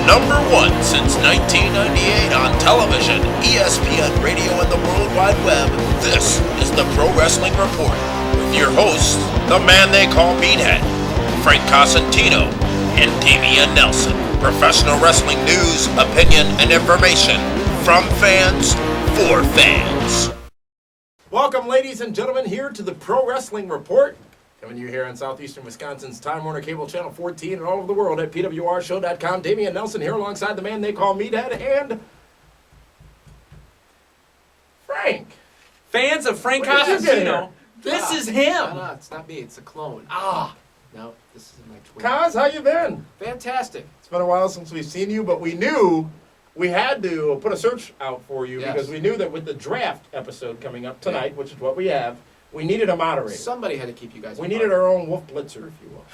Number one since 1998 on television, ESPN Radio, and the World Wide Web, this is the Pro Wrestling Report with your hosts, the man they call Meathead, Frank Cosentino, and Damian Nelson. Professional wrestling news, opinion, and information from fans for fans. Welcome, ladies and gentlemen, here to the Pro Wrestling Report. Coming to you here on Southeastern Wisconsin's Time Warner Cable Channel 14 and all over the world at pwrshow.com. Damian Nelson here alongside the man they call Meathead and Frank. Fans of Frank Cosentino, this is him. No, it's not me. It's a clone. No, this is my twin. Cos, how you been? Fantastic. It's been a while since we've seen you, but we knew we had to put a search out for you because we knew that with the draft episode coming up tonight, which is what we have, we needed a moderator. Somebody had to keep you guys. We needed our own Wolf Blitzer, if you will.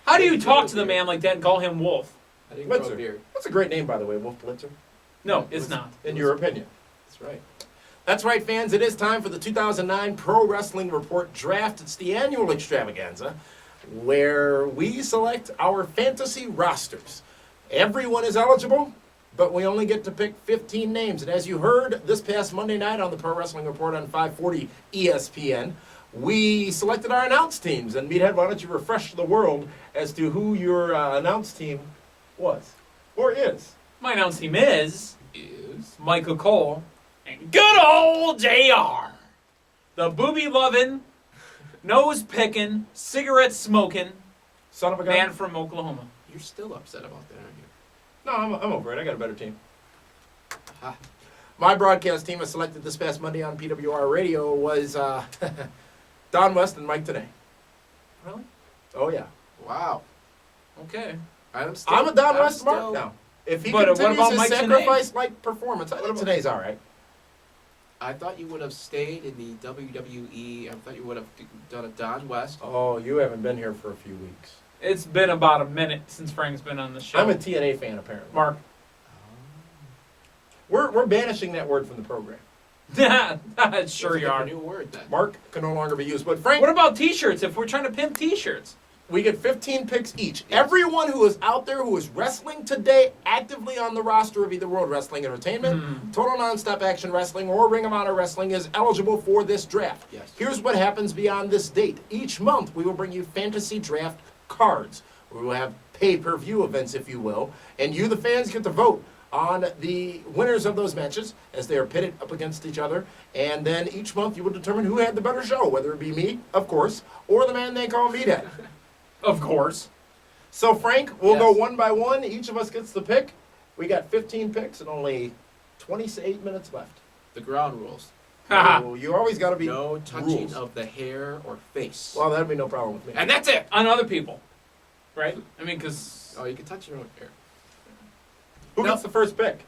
How do you talk to the man like that and call him Wolf? I didn't grow a Blitzer. beard. That's a great name, by the way, Wolf Blitzer. No, it's not. In your opinion. That's right. That's right, fans. It is time for the 2009 Pro Wrestling Report Draft. It's the annual extravaganza where we select our fantasy rosters. Everyone is eligible, but we only get to pick 15 names. And as you heard this past Monday night on the Pro Wrestling Report on 540 ESPN, we selected our announced teams. And Meathead, why don't you refresh the world as to who your announced team was or is? My announced team is Michael Cole and good old JR. The booby-loving, nose-picking, cigarette-smoking Son of a gun? man from Oklahoma. You're still upset about that, aren't you? No, I'm over it. I got a better team. Ha. My broadcast team I selected this past Monday on PWR Radio was Don West and Mike Tenay. Really? Oh, yeah. Wow. Okay. I'm a Don West mark now. If he But what continues about his Mike Tenay? sacrifice-like performance, I think Tenay's all right. I thought you would have stayed in the WWE. I thought you would have done a Don West. Oh, you haven't been here for a few weeks. It's been about a minute since Frank's been on the show. I'm a TNA fan, apparently. Mark. We're banishing that word from the program. Sure you a are. new word then. Mark can no longer be used. But Frank, What about T-shirts? If we're trying to pimp T-shirts, we get 15 picks each. Everyone who is out there who is wrestling today actively on the roster of either World Wrestling Entertainment, Total Nonstop Action Wrestling, or Ring of Honor Wrestling is eligible for this draft. Yes. Here's what happens beyond this date. Each month, we will bring you fantasy draft cards. We will have pay-per-view events, if you will, and you, the fans, get to vote on the winners of those matches as they are pitted up against each other. And then each month, you will determine who had the better show, whether it be me, of course, or the man they call Meathead. of course. So, Frank, we'll Yes. go one by one. Each of us gets the pick. We got 15 picks and only 28 minutes left. The ground rules. So you always got to be No touching rules. of the hair or face. Well, that'd be no problem with me. And that's it. On other people, right? I mean, because Oh, you can touch your own hair. Who gets the first pick?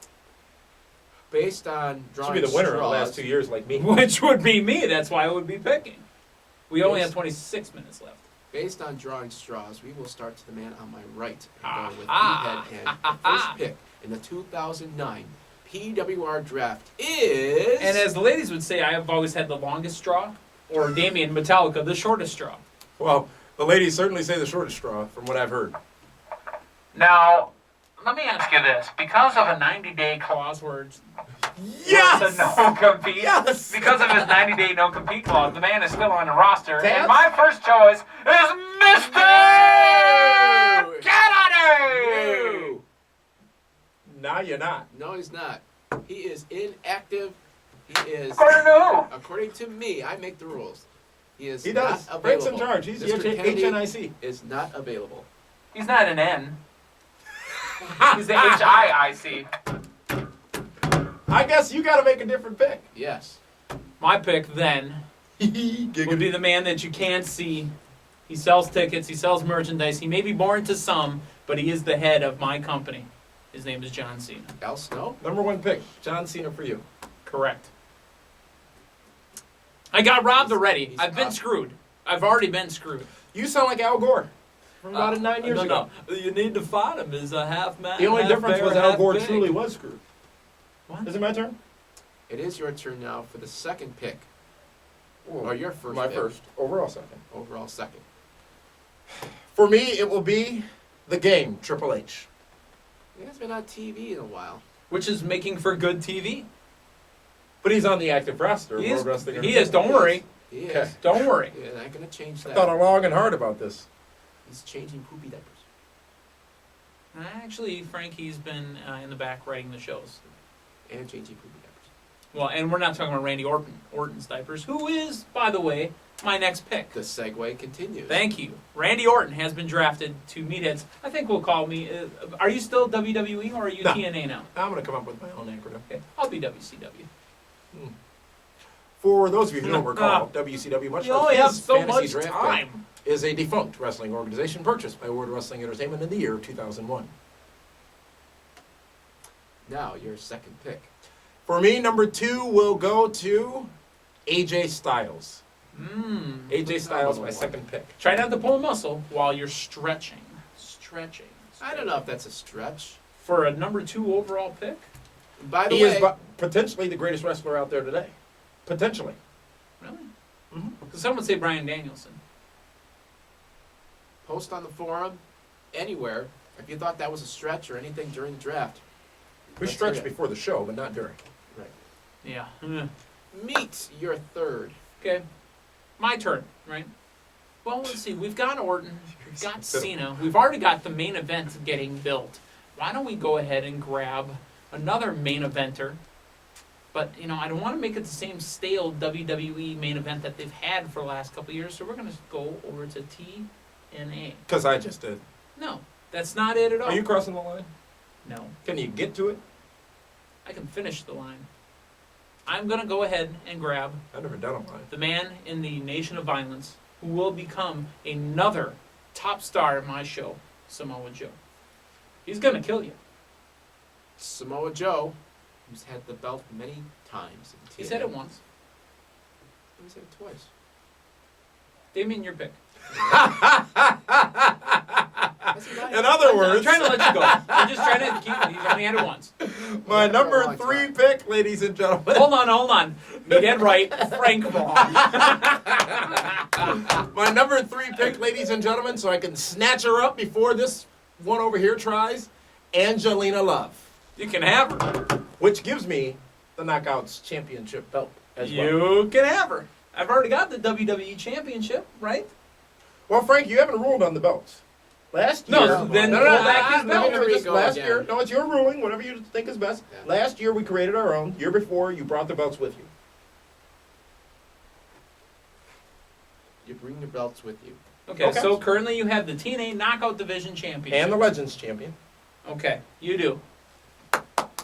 Based on Should drawing be the winner in the straws, last 2 years, like me. which would be me. That's why I would be picking. We only have Yes. 26 minutes left. Based on drawing straws, we will start to the man on my right and go with Ah. Meathead. And the first pick in the 2009 PWR draft is... And as the ladies would say, I have always had the longest straw, or Damian Metallica, the shortest straw. Well, the ladies certainly say the shortest straw, from what I've heard. Now, let me ask you this. Because of a 90-day clause where it's Yes! a no-compete, Yes! because of his 90-day no-compete clause, the man is still on the roster. Taz? And my first choice is Mr. Kennedy! No. Now you're not. No, he's not. He is inactive. He is... According to who? According to me, I make the rules. He is He does. not Frank's available. in charge. He's the Mr. Kennedy HNIC. is not available. He's not an N. He's the HIIC. I guess you got to make a different pick. Yes. My pick, then, would be the man that you can't see. He sells tickets. He sells merchandise. He may be boring to some, but he is the head of my company. His name is John Cena. Al Snow? Number one pick, John Cena for you. Correct. I got robbed already. He's I've been up. screwed. I've already been screwed. You sound like Al Gore from about 9 years ago. You need to fight him. Is a half man. The only half difference bear, was Al half Gore pig. truly was screwed. What? Is it my turn? It is your turn now for the second pick. Or your first My pick. first. Overall second. Overall second. For me, it will be the Game, Triple H. He hasn't been on TV in a while. which is making for good TV. But he's on the active roster. He of is. World Wrestling He is. Don't worry. He is. Okay. Don't worry. Yeah, not going to change I that. thought long and hard about this. He's changing poopy diapers. Actually, Frankie's been in the back writing the shows. And changing poopy diapers. Well, and we're not talking about Randy Orton's diapers, who is, by the way, my next pick. The segue continues. Thank you. Randy Orton has been drafted to Meatheads. I think we'll call me. Are you still WWE or are you No. TNA now? I'm going to come up with my own acronym. Okay, I'll be WCW. For those of you who don't recall, WCW, much You like only have his so fantasy much draft pick, time. is a defunct wrestling organization purchased by World Wrestling Entertainment in the year 2001. Now, your second pick. For me, number 2 will go to AJ Styles. AJ Styles, my second pick. Try not to pull a muscle while you're stretching. Stretching. I don't know if that's a stretch. For a number 2 overall pick? By the He way, is potentially the greatest wrestler out there today. Potentially. Really? Mhm. Because some would say Bryan Danielson. post on the forum, anywhere, if you thought that was a stretch or anything during the draft. We Let's stretched hear it. before the show, but not during. Right. Yeah. Meet your third. Okay. My turn, right? Well, let's see. We've got Orton. We've got Cena. We've already got the main event getting built. Why don't we go ahead and grab another main eventer? But, you know, I don't want to make it the same stale WWE main event that they've had for the last couple of years, so we're going to go over to TNA. Because I just did. No, that's not it at all. Are you crossing the line? No. Can you get to it? I can finish the line. I'm going to go ahead and grab I've never done a line. the man in the Nation of Violence who will become another top star in my show, Samoa Joe. He's going to kill you. Samoa Joe, who's had the belt many times. In He said it once. He said it twice. Damien, your pick. In other I'm words, trying to let you go. I'm just trying to keep. He's only had it once. my Yeah, for a number long 3 time. pick, ladies and gentlemen. Hold on. Me dead right, Frank wrong. My number 3 pick, ladies and gentlemen, so I can snatch her up before this one over here tries, Angelina Love, You can have her. which gives me the Knockouts Championship belt as well. You can have her. I've already got the WWE Championship, right? Well, Frank, you haven't ruled on the belts. Last year, No, then pull back his belt. Here we go last again. year, no, it's your ruling, whatever you think is best. Yeah. Last year we created our own. Year before, you brought the belts with you. You bring your belts with you. Okay, Okay. so currently you have the TNA Knockout Division Championship. And the Legends Champion. Okay, you do.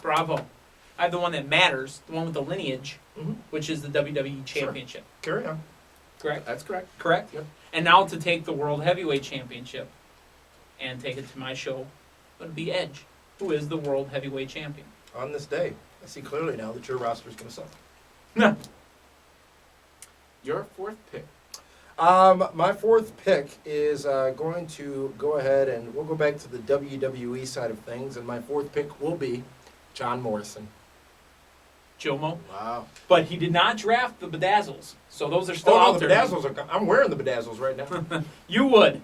Bravo. I have the one that matters, the one with the lineage, Mhm. which is the WWE Championship. Carry on. Correct? That's correct. Correct? Yep. And now to take the World Heavyweight Championship and take it to my show would be Edge, who is the World Heavyweight Champion. On this day, I see clearly now that your roster is going to suck. No. Your fourth pick. My 4th pick is going to go ahead and we'll go back to the WWE side of things, and my 4th pick will be John Morrison. Jomo. Wow. But he did not draft the Bedazzles, so those are still Oh, no, out the there. Bedazzles are. I'm wearing the Bedazzles right now. You would.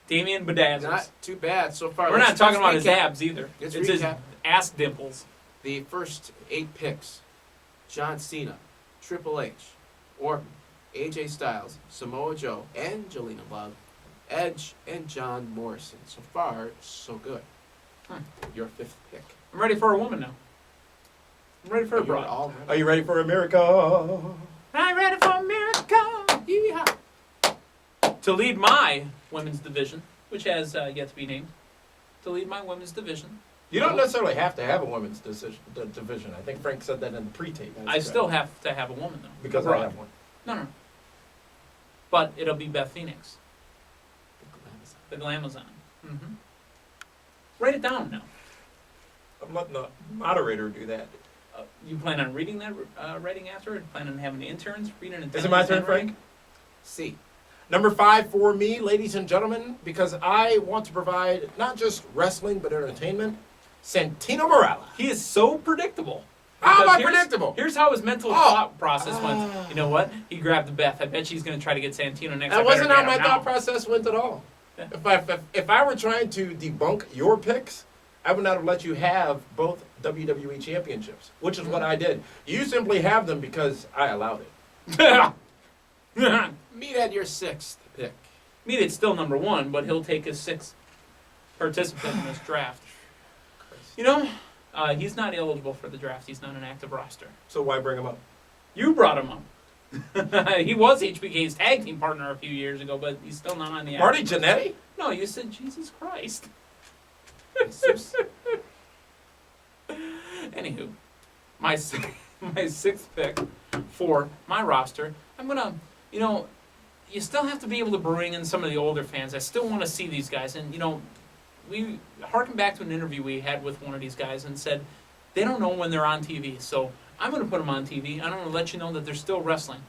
Damian Bedazzles. Not too bad so far. We're not Let's talking about his recap. abs either. Let's It's his recap. ass dimples. The first 8 picks: John Cena, Triple H, Orton, AJ Styles, Samoa Joe, Angelina Love, Edge, and John Morrison. So far, so good. Your 5th pick. I'm ready for a woman now. I'm ready for a You're broad. all Are you ready for America? I'm ready for a miracle. Yeehaw. To lead my women's division, which has yet to be named. To lead my women's division. You don't necessarily have to have a women's division. I think Frank said that in the pre-tape. I still have to have a woman though. Because A I broad. have one. No. But it'll be Beth Phoenix, the Glamazon. Mm-hmm. Write it down now. I'm letting the moderator do that. You plan on reading that writing after? Or plan on having the interns read it? Is it my turn, Frank? C. Number 5 for me, ladies and gentlemen, because I want to provide not just wrestling but entertainment, Santino Marella. He is so predictable. How am Because I predictable? Here's how his mental Oh. thought process went. You know what? He grabbed the Beth. I bet she's going to try to get Santino next. I That better wasn't how get my him thought now. process went at all. If I were trying to debunk your picks, I would not have let you have both WWE championships, which is what I did. You simply have them because I allowed it. Meathead, your 6th pick. Meathead's still number 1, but he'll take his 6th participant in this draft. You know, he's not eligible for the draft. He's not an active roster. So why bring him up? You brought him up. He was HBK's tag team partner a few years ago, but he's still not on the Marty active Jannetty? roster. No, you said Jesus Christ. Jesus. Anywho, my 6th pick for my roster, I'm going to, you know, you still have to be able to bring in some of the older fans. I still want to see these guys. And, you know, we harken back to an interview we had with one of these guys and said they don't know when they're on TV. So I'm going to put them on TV. I'm going to let you know that they're still wrestling.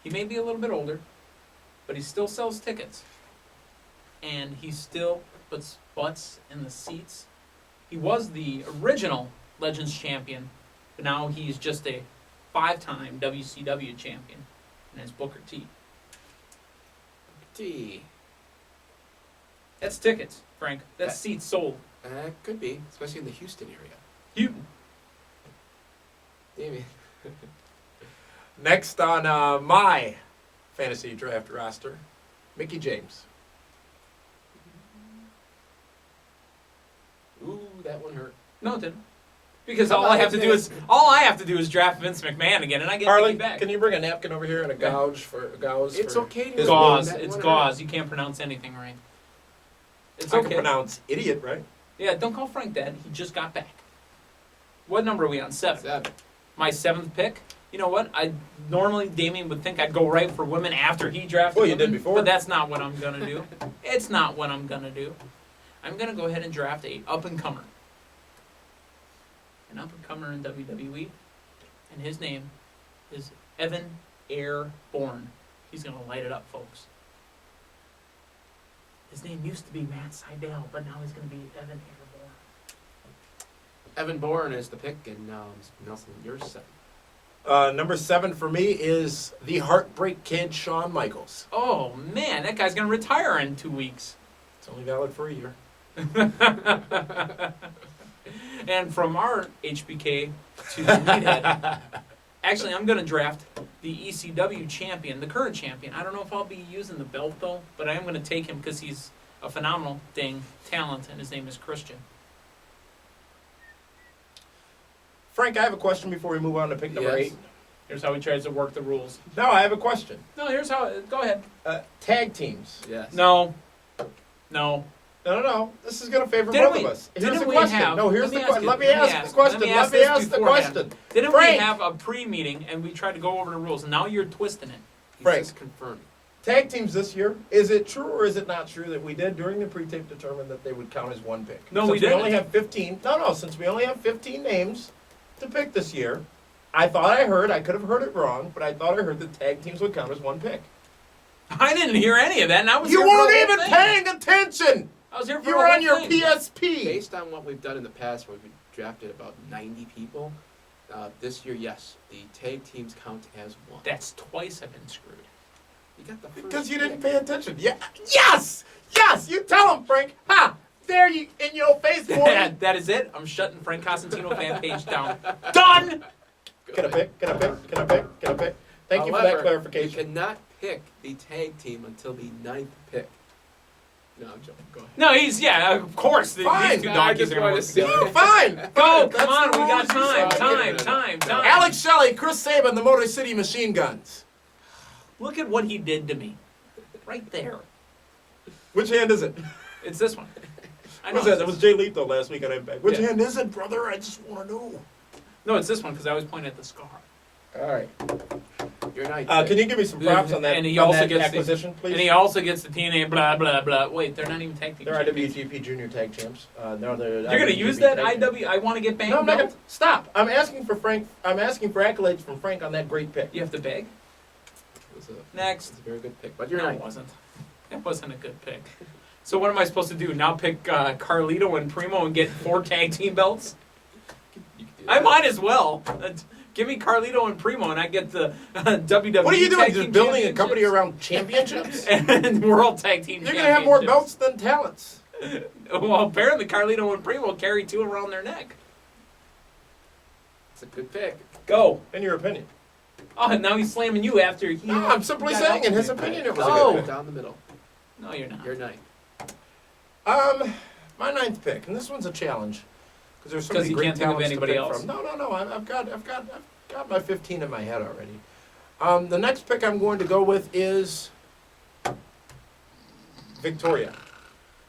He may be a little bit older, but he still sells tickets. And he still puts butts in the seats. He was the original Legends champion, but now he's just a 5-time WCW champion, and it's Booker T. T. That's tickets, Frank. That's seats sold. Could be, especially in the Houston area. Houston. Damien. Next on my fantasy draft roster, Mickey James. Ooh, that one hurt. No, it didn't. Because all I have to do is draft Vince McMahon again, and I get Harley, Mickey back. can you bring a napkin over here and a gauze It's for okay to his Gauze. that It's one gauze. You can't pronounce anything right. It's I okay. can pronounce idiot, right? Yeah, don't call Frank that. He just got back. What number are we on? 7. 7. My 7th pick. You know what? Normally Damien would think I'd go right for women after he drafted Well, you women, did before. but that's not what I'm gonna do. It's not what I'm gonna do. I'm gonna go ahead and draft a up-and-comer. An up-and-comer in WWE, and his name is Evan Airborne. He's gonna light it up, folks. His name used to be Matt Sydal, but now he's gonna be Evan Airborne. Evan Bourne is the pick, and Nelson, you're 7. Number 7 for me is the Heartbreak Kid, Shawn Michaels. Oh man, that guy's gonna retire in 2 weeks. It's only valid for a year. And from our HBK to Meathead, actually, I'm going to draft the ECW champion, the current champion. I don't know if I'll be using the belt, though, but I am going to take him because he's a phenomenal talent, and his name is Christian. Frank, I have a question before we move on to pick number Yes. 8. Here's how he tries to work the rules. No, I have a question. No, here's how. Go ahead. Tag teams. Yes. No. No. This is going to favor Didn't both we- of us. Here's didn't the we question. have- No, here's let me the ask question. you- Let me let me ask ask- the question. let me Let ask me this ask the beforehand. question. Didn't Frank, we have a pre-meeting and we tried to go over the rules, and now you're twisting it? He's Frank. just confirming. tag teams this year, is it true or is it not true that we did during the pre-tape determine that they would count as one pick? No, since we didn't. only have 15. No, since we only have 15 names to pick this year, I thought I heard, I could have heard it wrong, but I thought I heard that tag teams would count as one pick. I didn't hear any of that, and I was You here for weren't the whole even thing. paying attention! I was here for You the were whole on your thing. PSP! Based on what we've done in the past, where we drafted about 90 people, this year, yes, the tag teams count as one. That's twice I've been screwed. You got the first Because you didn't pick. pay attention. Yeah. Yes! Yes! You tell him, Frank! Ha! There you, in your face, boy! That is it. I'm shutting Frank Cosentino fan page down. Done! Can I pick? Thank you for that However, clarification. You cannot pick the tag team until the 9th pick. No, I'm joking. Go ahead. No, of course. Fine. These two I donkeys just are wanted going to to see. work together. Fine! Go, That's come on, the we got rules you time, said. time. Alex Shelley, Chris Saban, the Motor City Machine Guns. Look at what he did to me. Right there. Which hand is it? It's this one. I What was know. that? That was Jay Lethal last week on Impact. Which Yeah. hand is it, brother? I just want to know. No, it's this one because I always point at the scar. All right. You're not. Can you give me some props on that, And he on also that gets acquisition, please? And he also gets the TNA blah, blah, blah. Wait, they're not even tag team They're champions. IWGP Junior Tag Champs. No, they're You're going to use that IW? I want to get banged? No, I'm not gonna, stop. I'm asking for Frank. I'm asking for accolades from Frank on that great pick. You have to beg? It's a Next. very good pick, but you're No, not. it wasn't. It wasn't a good pick. So what am I supposed to do? Now pick Carlito and Primo and get 4 tag team belts? You can do I that. might as well. Give me Carlito and Primo, and I get the WWE. What are you doing? Tag Just Team building a company Championships around championships? and World Tag Team. You're gonna have more Championships. belts than talents. Well, apparently Carlito and Primo carry 2 around their neck. It's a good pick. Go. In your opinion? Oh, and now he's slamming you after he. No, I'm simply got saying, out. in his opinion, it was Oh. a good pick. Down the middle. No, you're not. Your 9th. My 9th pick, and this one's a challenge because there's so 'Cause many you great can't think of talents to anybody pick else. from. No. I've got my 15 in my head already. The next pick I'm going to go with is Victoria.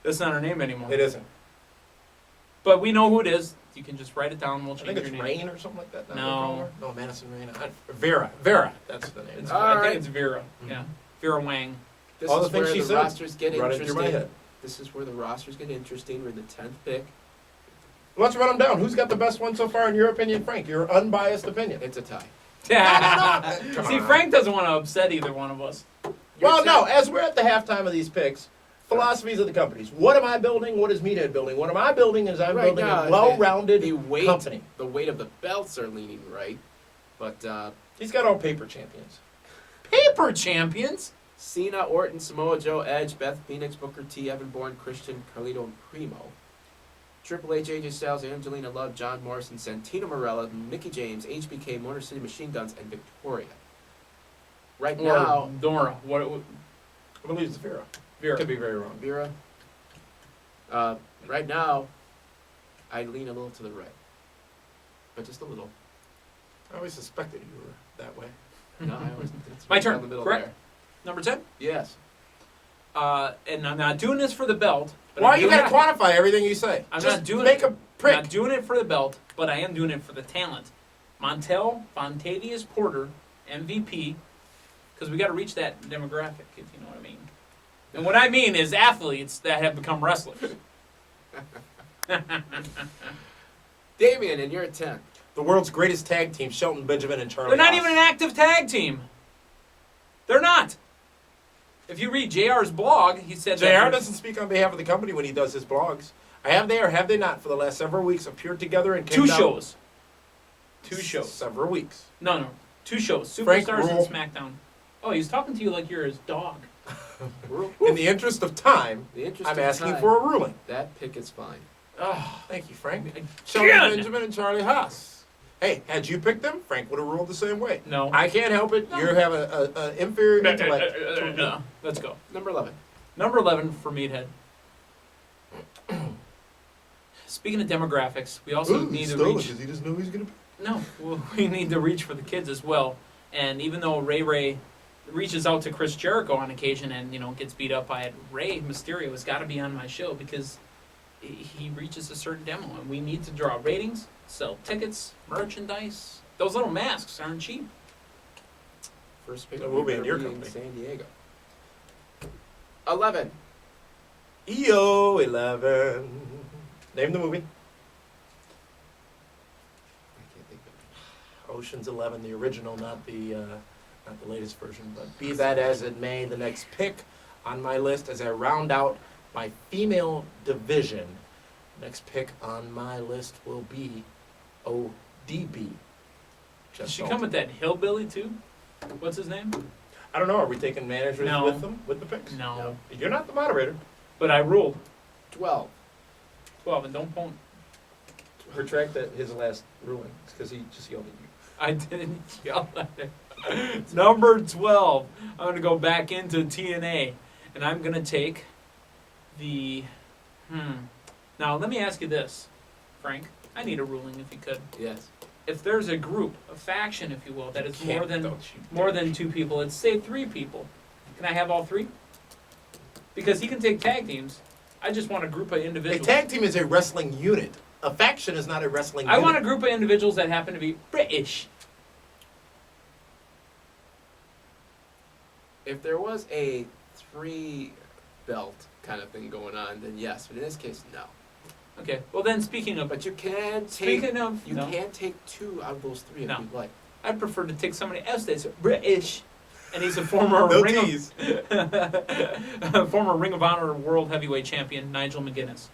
That's not her name anymore. It isn't. But we know who it is. You can just write it down. We'll I change think your it's name. Rain or something like that. No. No, Madison Rain. Vera. That's the name. It's, All I right. think it's Vera. Mm-hmm. Yeah, Vera Wang. This All is the things where she the said. rosters get Run it through interesting. my head. This is where the rosters get interesting. We're in the 10th pick. Let's run them down. Who's got the best one so far in your opinion, Frank? Your unbiased opinion. It's a tie. Come See, on. Frank doesn't want to upset either one of us. Well, Your no. 10th. As we're at the halftime of these picks, philosophies of the companies. What am I building? What is Meathead building? What am I building is I'm Right building now, a well-rounded the weight, company. The weight of the belts are leaning right, but He's got all paper champions. Paper champions. Cena, Orton, Samoa Joe, Edge, Beth Phoenix, Booker T, Evan Bourne, Christian, Carlito, and Primo. Triple H, AJ Styles, Angelina Love, John Morrison, Santino Marella, Mickey James, HBK, Motor City Machine Guns, and Victoria. Right now, Or Dora. What? I believe it's Vera. Vera. Could be very wrong. Vera. Right now, I lean a little to the right, but just a little. I always suspected you were that way. No, I always. It's My right turn, down the middle correct? there. Number 10. Yes. And I'm not doing this for the belt. But Why I'm you doing gotta quantify everything you say? I'm Just not doing make it. a prick. I'm not doing it for the belt, but I am doing it for the talent. Montel, Vontavious Porter, MVP, because we got to reach that demographic, if you know what I mean. And what I mean is athletes that have become wrestlers. Damian, and you're at 10. The world's greatest tag team, Shelton Benjamin and Charlie They're not Haas. even an active tag team. They're not. If you read JR's blog, he said JR that doesn't speak on behalf of the company when he does his blogs. Have they or have they not, for the last several weeks, appeared together and came two down- shows. Two shows. Several weeks. No. 2 shows. Frank Superstars and Rule. SmackDown. Oh, he's talking to you like you're his dog. In the interest of time, The interest I'm of asking time, for a ruling. That pick is fine. Oh, Thank you, Frank. again. Shelton Benjamin and Charlie Haas. Hey, had you picked them, Frank would have ruled the same way. No. I can't help it. You have an inferior intellect. Let's go. Number 11. Number 11 for Meathead. Speaking of demographics, we also need to reach. He doesn't know he's gonna. No, we need to reach for the kids as well. And even though Ray reaches out to Chris Jericho on occasion and gets beat up by it, Rey Mysterio has got to be on my show because he reaches a certain demo, and we need to draw ratings, sell tickets, merchandise. Those little masks aren't cheap. First pick It will be in better your be company. San Diego. 11. EO 11. Name the movie. I can't think of it. Ocean's 11, the original, not the latest version. But be that as it may, the next pick on my list as I round out my female division. Next pick on my list will be ODB. Does she come with that hillbilly too? What's his name? I don't know. Are we taking managers No. with them with the picks? No. You're not the moderator. But I ruled 12. 12, and don't point. Retract that his last ruling because he just yelled at you. I didn't yell at it. Number 12. I'm going to go back into TNA, and I'm going to take the... Now, let me ask you this, Frank. I need a ruling if you could. Yes. If there's a group, a faction, if you will, that is more than Don't you more dare. than 2 people, let's say 3 people. Can I have all 3? Because he can take tag teams. I just want a group of A individuals. tag team is a wrestling unit. A faction is not a wrestling I unit. want a group of individuals that happen to be British. If there was a 3 belt kind of thing going on, then yes. But in this case, no. Okay. Well, then, speaking of But you can take. Speaking of, You no. can take 2 out of those 3 if No. you'd like. I'd prefer to take somebody else that's British, and he's a former No Ring tease. of former Ring of Honor World Heavyweight Champion Nigel McGuinness.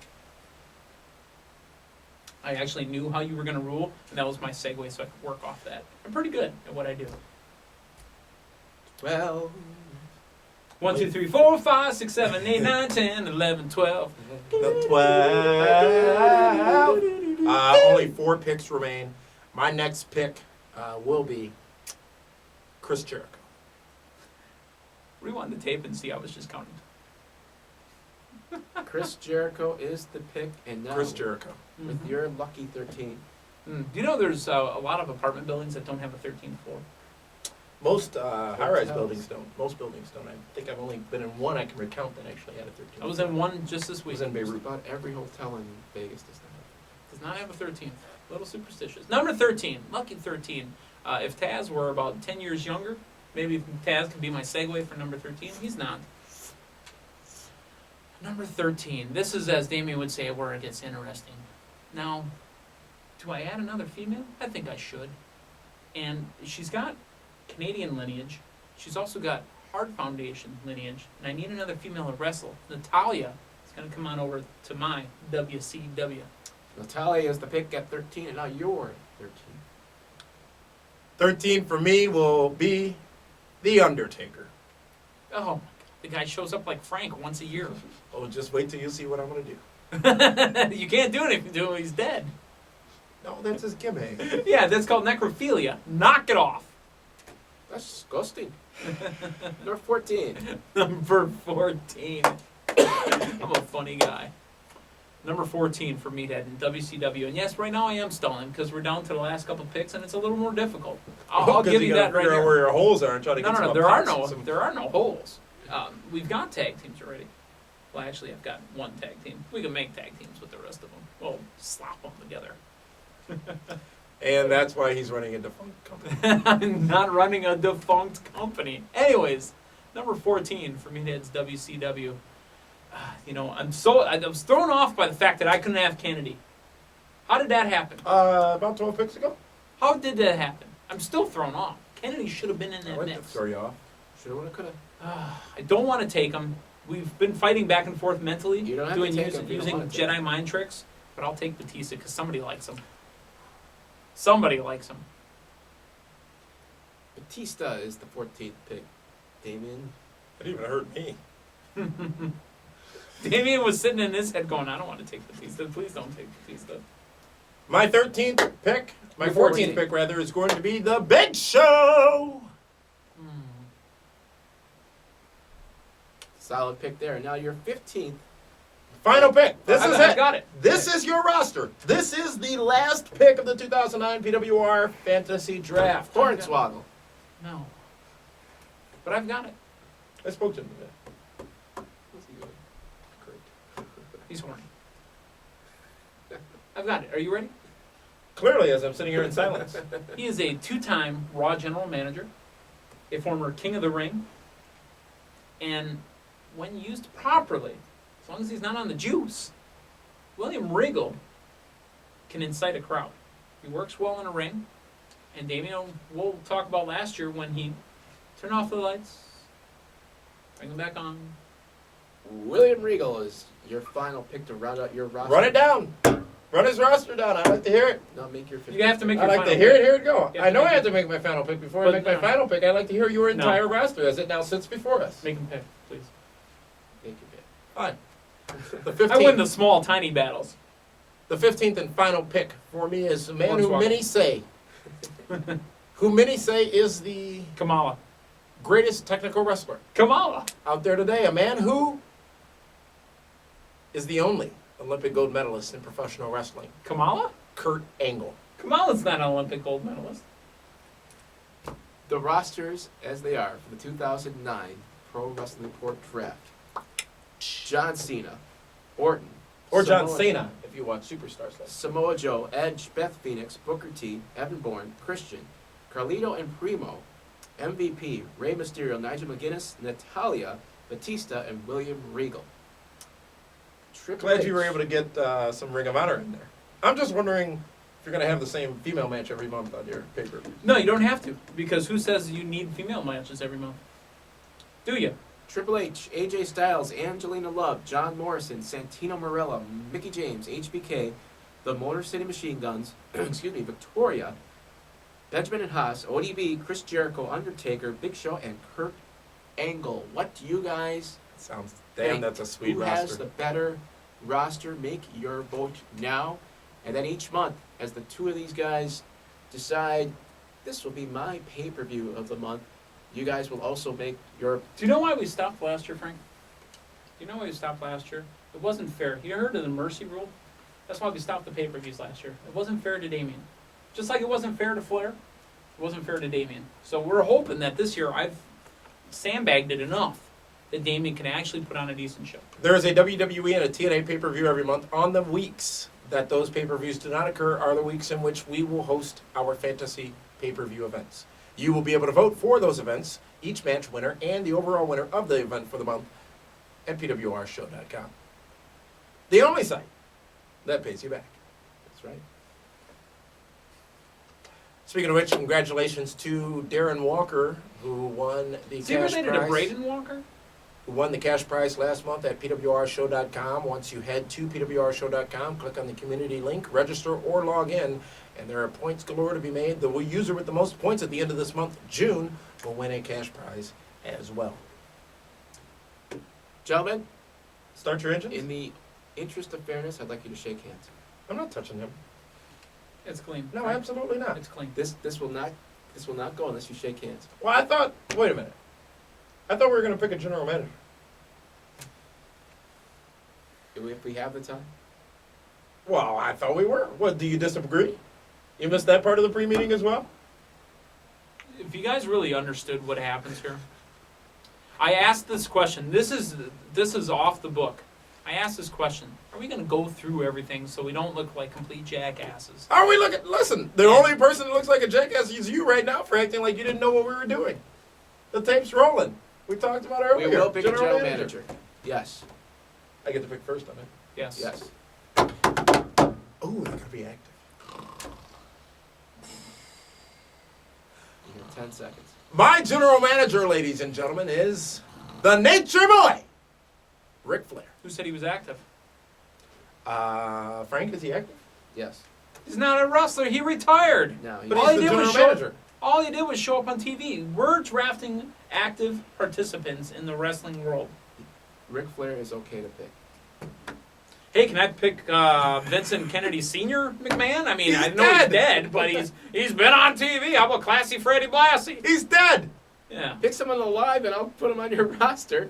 I actually knew how you were going to rule, and that was my segue, so I could work off that. I'm pretty good at what I do. 12. 1, 2, 3, 4, 5, 6, 7, 8, 9, 10, 11, 12. The 12. Only 4 picks remain. My next pick will be Chris Jericho. Rewind the tape and see I was just counting. Chris Jericho is the pick, and now Chris Jericho. with your lucky 13. Do you know there's a lot of apartment buildings that don't have a 13th floor? Most high-rise Hotels. buildings don't. Most buildings don't. I think I've only been in one I can recount that actually had a 13. I was in one just this It week. was in Just Beirut. about every hotel in Vegas does not have Does not have a 13th. A little superstitious. Number 13, lucky 13. If Taz were about 10 years younger, maybe Taz could be my segue for number 13. He's not. Number 13. This is, as Damien would say, where it gets interesting. Now, do I add another female? I think I should. And she's got Canadian lineage. She's also got Hard Foundation lineage. And I need another female to wrestle. Natalia is going to come on over to my WCW. Natalia is the pick at 13, and now you're 13. 13 for me will be The Undertaker. Oh, my God. The guy shows up like Frank once a year. Oh, just wait till you see what I'm going to do. You can't do anything to him. He's dead. No, that's his gimmick. Yeah, that's called necrophilia. Knock it off. That's disgusting. Number 14. Number 14. I'm a funny guy. Number 14 for Meathead in WCW. And yes, right now I am stalling because we're down to the last couple picks and it's a little more difficult. I'll give you that right figure out here. where your holes are and try to No, get some there are upsets. no holes. We've got tag teams already. Well, actually, I've got one tag team. We can make tag teams with the rest of them. We'll slap them together. And that's why he's running a defunct company. I'm not running a defunct company. Anyways, number 14 for Meathead's WCW. You know, I was thrown off by the fact that I couldn't have Kennedy. How did that happen? About 12 picks ago. How did that happen? I'm still thrown off. Kennedy should have been in I that like to mix. throw you off. Shoulda, woulda, coulda. I don't want to take him. We've been fighting back and forth mentally, You don't have to take him if you don't using want to take Jedi mind tricks, but I'll take Batista because somebody likes him. Somebody likes him. Batista is the 14th pick. Damien. It even hurt me. Damien was sitting in his head going, I don't want to take Batista. Please don't take Batista. My 13th pick, my Your 14th 14th. pick rather, is going to be The Big Show. Solid pick there. And now your 15th. Final pick. This is I it. got it. This is your roster. This is the last pick of the 2009 PWR Fantasy Draft. Hornswoggle. No. But I've got it. I spoke to him today. Great. He's horny. I've got it. Are you ready? Clearly, as I'm sitting here in silence. He is a 2-time Raw General Manager, a former King of the Ring, and when used properly, as long as he's not on the juice, William Regal can incite a crowd. He works well in a ring, and Damien, we'll talk about last year when he turned off the lights, bring them back on. William Regal is your final pick to round out your roster. Run it down. Run his roster down. I'd like to hear it. Now make your 15th. You have to make I'd your like final to hear pick. it. Hear it go. You have I to know make I have it. to make my final pick. Before I But make my no. final pick, I'd like to hear your No. entire roster as it now sits before us. Make him pick, please. Make your pick. Fine. The 15th, I win the small, tiny battles. the 15th and final pick for me is a man who Hornswoggle. many say, is the Kamala. greatest technical wrestler Kamala. out there today. A man who is the only Olympic gold medalist in professional wrestling. Kamala? Kurt Angle. Kamala's not an Olympic gold medalist. The rosters as they are for the 2009 Pro Wrestling Report Draft. John Cena, Orton, Or John Samoa Cena, if you watch Superstars. Samoa Joe, Edge, Beth Phoenix, Booker T, Evan Bourne, Christian, Carlito and Primo, MVP, Rey Mysterio, Nigel McGuinness, Natalia, Batista, and William Regal. Triple Glad H. you were able to get some Ring of Honor in there. I'm just wondering if you're going to have the same female match every month on your pay-per-view. No, you don't have to, because who says you need female matches every month? Do you? Triple H, AJ Styles, Angelina Love, John Morrison, Santino Marella, Mickey James, HBK, the Motor City Machine Guns, Victoria, Benjamin and Haas, ODB, Chris Jericho, Undertaker, Big Show, and Kurt Angle. What do you guys Sounds think? that's a sweet Who roster. has the better roster? Make your vote now. And then each month, as the two of these guys decide, this will be my pay-per-view of the month, you guys will also make your... Do you know why we stopped last year, Frank? Do you know why we stopped last year? It wasn't fair. You heard of the Mercy Rule? That's why we stopped the pay-per-views last year. It wasn't fair to Damien. Just like it wasn't fair to Flair, it wasn't fair to Damien. So we're hoping that this year I've sandbagged it enough that Damien can actually put on a decent show. There is a WWE and a TNA pay-per-view every month. On the weeks that those pay-per-views do not occur are the weeks in which we will host our fantasy pay-per-view events. You will be able to vote for those events, each match winner, and the overall winner of the event for the month at pwrshow.com. The only site that pays you back. That's right. Speaking of which, congratulations to Darren Walker, who won the Is he cash related to prize. Braden Walker? Who won the cash prize last month at pwrshow.com. Once you head to pwrshow.com, click on the community link, register or log in, and there are points galore to be made. The user with the most points at the end of this month, June, will win a cash prize as well. Gentlemen, Start your engines? in the interest of fairness, I'd like you to shake hands. I'm not touching him. It's clean. No, absolutely not. It's clean. This will not go unless you shake hands. Well, I thought, wait a minute. I thought we were going to pick a general manager. If we have the time. Well, I thought we were. What, do you disagree? You missed that part of the pre-meeting as well? If you guys really understood what happens here, I asked this question. This is off the book. I asked this question. Are we going to go through everything so we don't look like complete jackasses? Are we looking? Listen, the only person that looks like a jackass is you right now for acting like you didn't know what we were doing. The tape's rolling. We talked about it earlier. We will pick a general manager. Yes. I get to pick first on it. Yes. Yes. Oh, they're going to be active. You have 10 seconds. My general manager, ladies and gentlemen, is the Nature Boy, Ric Flair. Who said he was active? Frank, is he active? Yes. He's not a wrestler. He retired. No. But All he's he the did was general show- manager. All he did was show up on TV. We're drafting active participants in the wrestling world. Ric Flair is okay to pick. Hey, can I pick Vincent Kennedy Sr. McMahon? I mean, He's I know he's dead. dead, but he's been on TV. How about Classy Freddie Blassie? He's dead. Yeah. Pick someone alive and I'll put him on your roster.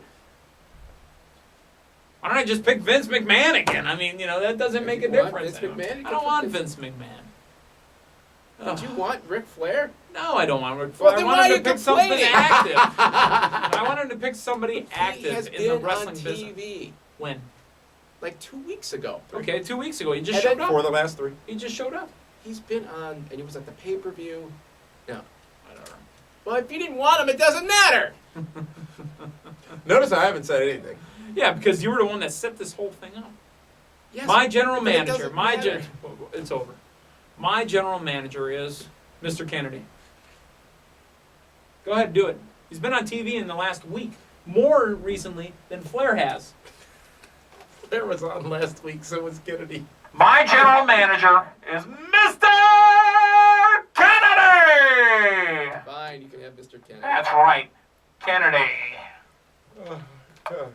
Why don't I just pick Vince McMahon again? I mean, that doesn't make a If you want difference. Vince McMahon, you I can don't want pick Vince McMahon. Did you want Ric Flair? No, I don't want Ric Well, Flair. then I want why him are to you pick something complaining? active. I want him to pick somebody He active has in the been wrestling on business. TV When? like 2 weeks ago. Okay, 2 weeks ago. He just And showed then up. For the last three. He just showed up. He's been on, and he was at the pay-per-view. No. I don't know. Well, if you didn't want him, it doesn't matter. Notice I haven't said anything. Yeah, because you were the one that set this whole thing up. Yes, My general but it manager, doesn't matter. it's over. My general manager is Mr. Kennedy. Go ahead, do it. He's been on TV in the last week, more recently than Flair has. Flair was on last week, so was Kennedy. My general manager is Mr. Kennedy! Fine, you can have Mr. Kennedy. That's right, Kennedy. Oh, God.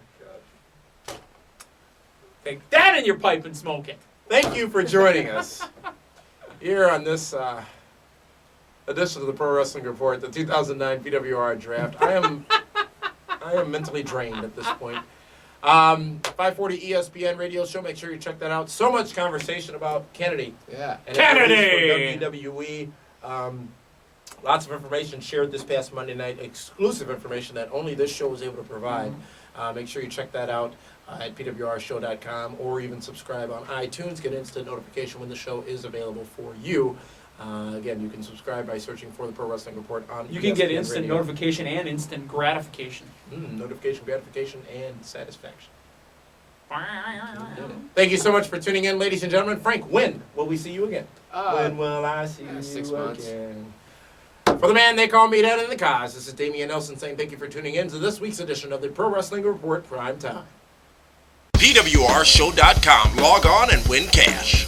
Take that in your pipe and smoke it. Thank you for joining us here on this edition of the Pro Wrestling Report, the 2009 PWR Draft. I am mentally drained at this point. 540 ESPN radio show. Make sure you check that out. So much conversation about Kennedy. Yeah. And Kennedy! for WWE. Lots of information shared this past Monday night. Exclusive information that only this show was able to provide. Make sure you check that out at pwrshow.com or even subscribe on iTunes. Get instant notification when the show is available for you. Again, you can subscribe by searching for the Pro Wrestling Report on You can get ESPN instant Radio. notification and instant gratification. Notification, gratification, and satisfaction. Well, Thank you so much for tuning in, ladies and gentlemen. Frank, when will we see you again? When will I see you 6 months. again? For the man they call me Dad in the Cause, this is Damian Nelson saying thank you for tuning in to this week's edition of the Pro Wrestling Report Prime Time. PWRshow.com. Log on and win cash.